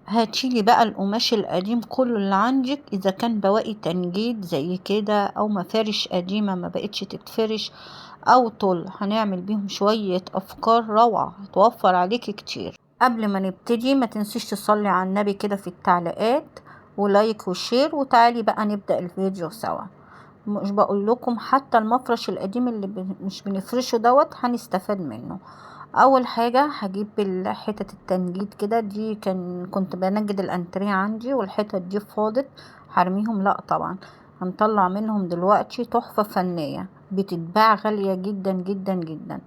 هتشيلي بقى القماش القديم كله اللي عندك، اذا كان بواقي تنجيد زي كده او مفارش قديمة ما بقتش تتفرش او طل، هنعمل بيهم شوية افكار روعة هتوفر عليكي كتير. قبل ما نبتدي ما تنسيش تصلي على النبي كده في التعليقات ولايك وشير، وتعالي بقى نبدأ الفيديو سوا. مش بقول لكم حتى المفرش القديم اللي مش بنفرشه دوت هنستفاد منه. اول حاجة هجيب حتة التنجيد كده، دي كنت بنجد الانتريه عندي والحتت دي فاضت هرميهم، لا طبعا هنطلع منهم دلوقتي تحفة فنية بتتباع غالية جدا جدا جدا،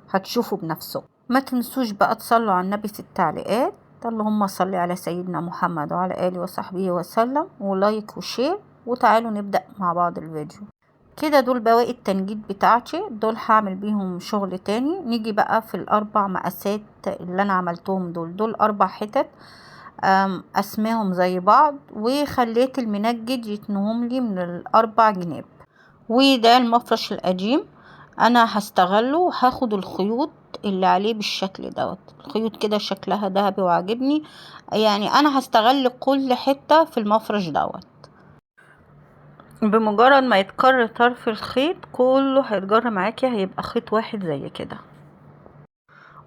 هتشوفوا بنفسكم. ما تنسوش بقى تصلوا على النبي في التعليقات، اللهم صل على سيدنا محمد وعلى آله وصحبه وسلم، ولايك وشير، وتعالوا نبدأ مع بعض الفيديو. كده دول بواقي التنجيد بتاعتي، دول هعمل بيهم شغل تاني. نيجي بقى في الاربع مقاسات اللي انا عملتهم، دول 4 حتت، اسماهم زي بعض، وخليت المنجد يتنهم لي من ال4 جناب. وده المفرش القديم انا هستغله، هاخد الخيوط اللي عليه بالشكل دوت، الخيوط كده شكلها ذهبي وعاجبني، يعني انا هستغل كل حتة في المفرش دوت. بمجرد ما يتكرر طرف الخيط كله هيتجر معاكي، هيبقى خيط واحد زي كده.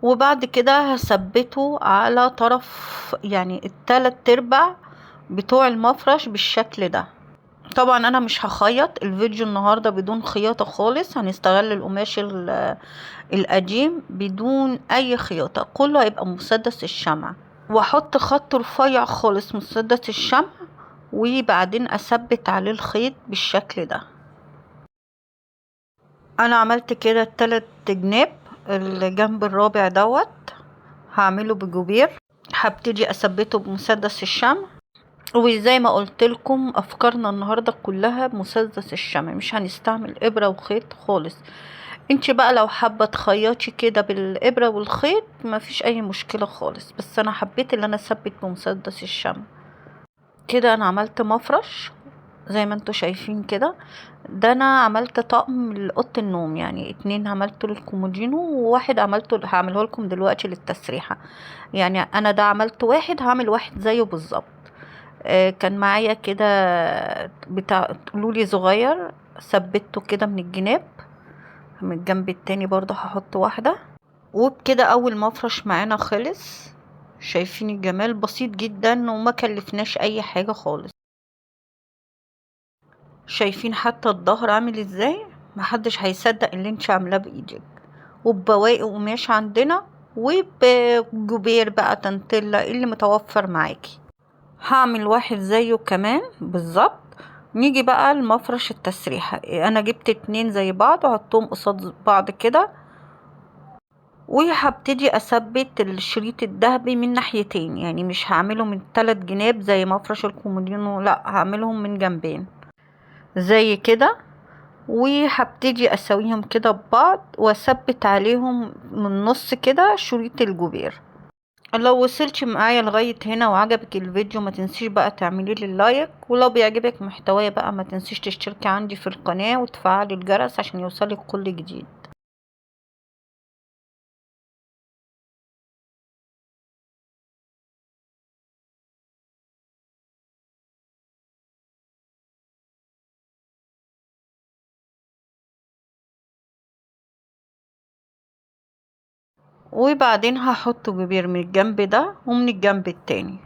وبعد كده هثبته على طرف يعني ال3/4 بتوع المفرش بالشكل ده. طبعا انا مش هخيط الفيديو النهاردة بدون خياطة خالص، هنستغل القماش القديم بدون اي خياطة، كله هيبقى مسدس الشمع، واحط خط رفيع خالص مسدس الشمع، وبعدين اثبت عليه الخيط بالشكل ده. انا عملت كده ال3 جناب، الجنب الرابع دوت هعمله بجوبير، هبتدي اثبته بمسدس الشمع. وزي ما قلت لكم افكارنا النهارده كلها بمسدس الشمع، مش هنستعمل ابره وخيط خالص. انت بقى لو حابه تخيطي كده بالابره والخيط مفيش اي مشكله خالص، بس انا حبيت ان انا اثبت بمسدس الشمع. كده انا عملت مفرش زي ما انتوا شايفين كده. ده انا عملت طقم لأوضة النوم، يعني 2 عملته للكومودينو، وواحد هعمله لكم دلوقتي للتسريحة. يعني انا ده عملت واحد، هعمل واحد زيه بالظبط. كان معايا كده بتاع لولي صغير، ثبته كده من الجناب، من الجنب التاني برضه هحط واحدة. وبكده اول مفرش معانا خلص. شايفين الجمال؟ بسيط جدا وما كلفناش اي حاجة خالص. شايفين حتى الظهر عامل ازاي؟ محدش هيصدق اللي انت عاملاه بايدك، وببواقي قماش عندنا، وبجوبير بقى تنتيلا اللي متوفر معاكي. هعمل واحد زيه كمان بالظبط. نيجي بقى لمفرش التسريحة، انا جبت 2 زي بعض وحطهم قصاد بعض كده، وهبتدي اثبت الشريط الذهبي من ناحيتين، يعني مش هعمله من 3 جناب زي مفرش الكومودينو، لا هعملهم من جنبين زي كده. وهبتدي اسويهم كده ببعض واثبت عليهم من النص كده شريط الجوبير. لو وصلتي معايا لغاية هنا وعجبك الفيديو ما تنسيش بقى تعملي لي لايك، ولو بيعجبك محتواي بقى ما تنسيش تشتركي عندي في القناة وتفعلي الجرس عشان يوصلك كل جديد. وبعدين هحط جوبير من الجنب ده ومن الجنب التاني.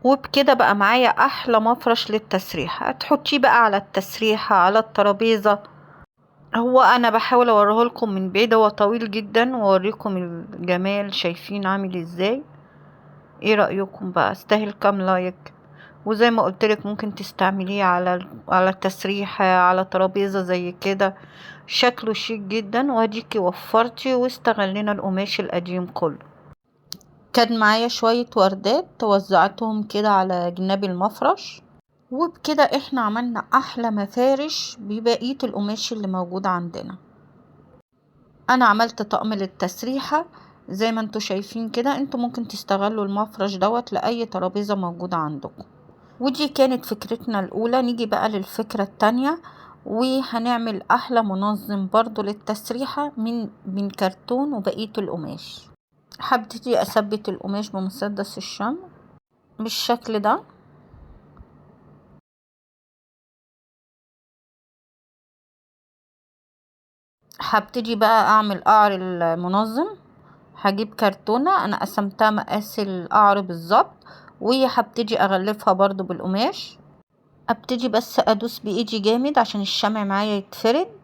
وبكده بقى معايا احلى مفرش للتسريحة، هتحطيه بقى على التسريحة على الترابيزة. هو انا بحاول اوريه لكم من بعيد، هو طويل جدا واوريكم الجمال شايفين عامل ازاي. ايه رأيكم بقى؟ استاهل كام لايك؟ وزي ما قلت لك ممكن تستعمليه على التسريحة على ترابيزة زي كده، شكله شيك جدا، واديكي وفرتي واستغلينا القماش القديم كله. كان معايا شوية وردات توزعتهم كده على جناب المفرش. وبكده احنا عملنا احلى مفارش ببقية القماش اللي موجود عندنا. انا عملت طقم للتسريحة زي ما انتوا شايفين كده، انتوا ممكن تستغلوا المفرش دوت لأي ترابيزة موجودة عندكم. ودي كانت فكرتنا الأولى. نيجي بقى للفكرة التانية، وهنعمل أحلى منظم برضو للتسريحة من كرتون وبقية القماش. هبتدي أثبت القماش بمسدس الشمع، بالشكل ده. هبتدي بقى اعمل قعر المنظم. هجيب كرتونة انا قسمتها مقاس القعر بالظبط، وهبتدي اغلفها برضو بالقماش. ابتدي بس ادوس بايدي جامد عشان الشمع معايا يتفرد،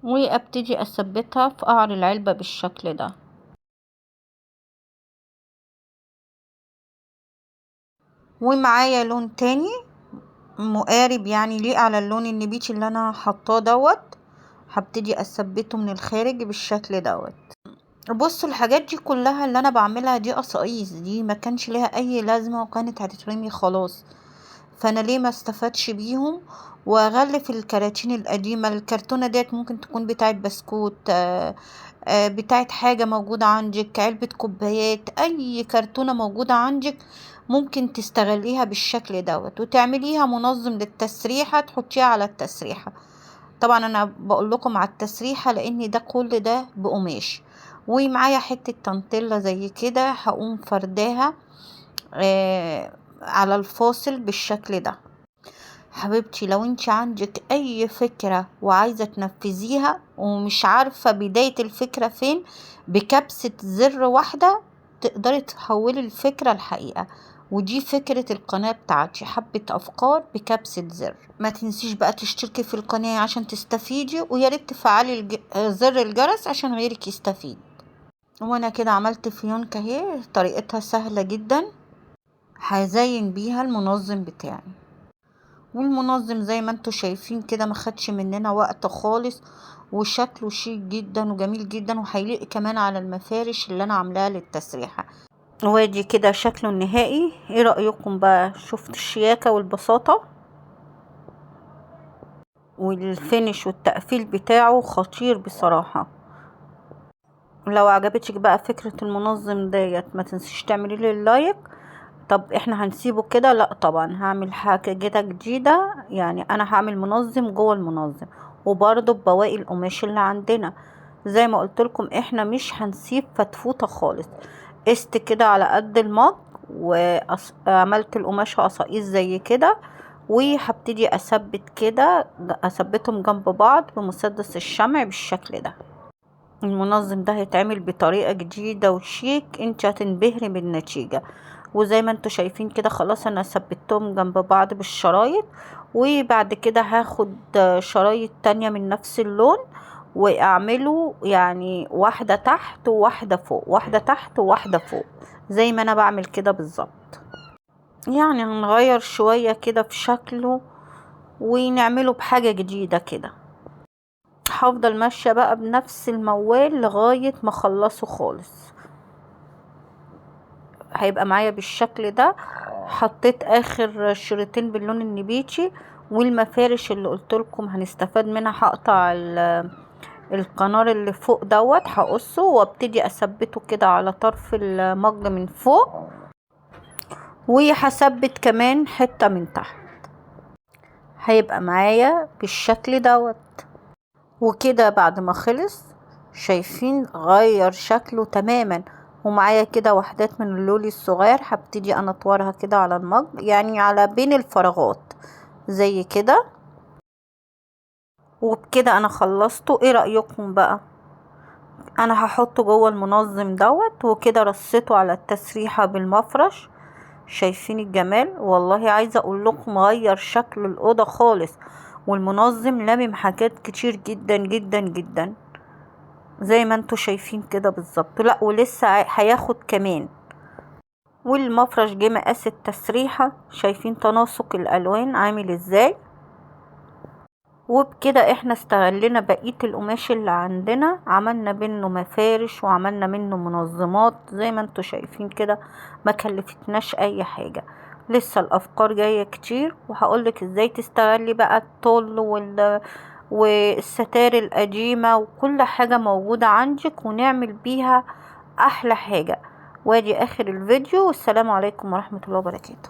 وابتدي اثبتها في قعر العلبة بالشكل ده. ومعايا لون تاني مقارب يعني ليه على اللون النبيتي اللي انا حطاه دوت، هبتدي اثبته من الخارج بالشكل دوت. بصوا الحاجات دي كلها اللي انا بعملها دي قصايص، دي ما كانش ليها اي لازمة وكانت هتترمي خلاص، فانا ليه ما استفادش بيهم واغلف الكراتين القديمة. الكرتونة ديت ممكن تكون بتاعت بسكوت، بتاعت حاجة موجودة عندك، علبة كوبايات، اي كرتونة موجودة عندك ممكن تستغليها بالشكل دوت وتعمليها منظم للتسريحة، تحطيها على التسريحة. طبعا انا بقول لكم على التسريحة لان ده كل ده بقماش. ومعايا حتة تنطيلة زي كده هقوم فرداها على الفاصل بالشكل ده. حبيبتي لو انت عندك اي فكرة وعايزة تنفذيها ومش عارفة بداية الفكرة فين، بكبسة زر واحدة تقدري تحولي الفكرة الحقيقة. ودي فكرة القناة بتاعتي، حبة افكار بكبسة زر. ما تنسيش بقى تشتركي في القناة عشان تستفيدي، وياريت تفعلي زر الجرس عشان غيرك يستفيد. وانا كده عملت فيونكة اهي، طريقتها سهلة جدا، هزين بيها المنظم بتاعي. والمنظم زي ما انتوا شايفين كده ما خدش مننا وقت خالص، وشكله شيك جدا وجميل جدا، وهيليق كمان على المفارش اللي انا عاملاها للتسريحه. وادي كده شكله النهائي. ايه رأيكم بقى؟ شفت الشياكة والبساطة والفينش والتقفيل بتاعه خطير بصراحة. لو عجبتك بقى فكرة المنظم ديت ما تنسيش تعملي لي اللايك. طب احنا هنسيبه كده؟ لا طبعا، هعمل حاجة جديدة، يعني انا هعمل منظم جوه المنظم وبرضه ببواقي القماش اللي عندنا. زي ما قلت لكم احنا مش هنسيب فتفوتة خالص. قست كده على قد المج، وعملت القماشة قصاقيس زي كده، وهبتدي اثبت كده، اثبتهم جنب بعض بمسدس الشمع بالشكل ده. المنظم ده هيتعمل بطريقة جديدة وشيك، انت هتنبهري بالنتيجة. وزي ما انتوا شايفين كده خلاص انا ثبتهم جنب بعض بالشرايط، وبعد كده هاخد شرايط تانية من نفس اللون واعمله يعني واحدة تحت وواحدة فوق، واحدة تحت وواحدة فوق، زي ما انا بعمل كده بالظبط. يعني هنغير شوية كده في شكله ونعمله بحاجة جديدة كده. هفضل ماشية بقى بنفس الموال لغاية ما اخلصه خالص. هيبقى معايا بالشكل ده. حطيت اخر شريطين باللون النبيتي، والمفارش اللي قلت لكم هنستفاد منها هقطع القنار اللي فوق دوت، هقصه وابتدي اثبته كده على طرف المج من فوق، وهثبت كمان حتة من تحت. هيبقى معايا بالشكل دوت. وكده بعد ما خلص شايفين غير شكله تماما. ومعايا كده وحدات من اللولي الصغير، هبتدي انا اطورها كده على المج، يعني على بين الفراغات زي كده. وبكده انا خلصته. ايه رأيكم بقى؟ انا هحطه جوه المنظم دوت، وكده رصيته على التسريحة بالمفرش. شايفين الجمال؟ والله عايزة اقول لكم غير شكل الأوضة خالص، والمنظم لامم حاجات كتير جدا جدا جدا زي ما انتوا شايفين كده بالظبط. لا ولسه هياخد كمان. والمفرش جه مقاس التسريحة، شايفين تناسق الالوان عامل ازاي. وبكده احنا استغلنا بقية القماش اللي عندنا، عملنا منه مفارش وعملنا منه منظمات زي ما انتوا شايفين كده. ما كلفتناش اي حاجة. لسه الافكار جاية كتير، وهقولك ازاي تستغلي بقى الطول والستار القديمة وكل حاجة موجودة عندك ونعمل بيها احلى حاجة. وادي اخر الفيديو، والسلام عليكم ورحمة الله وبركاته.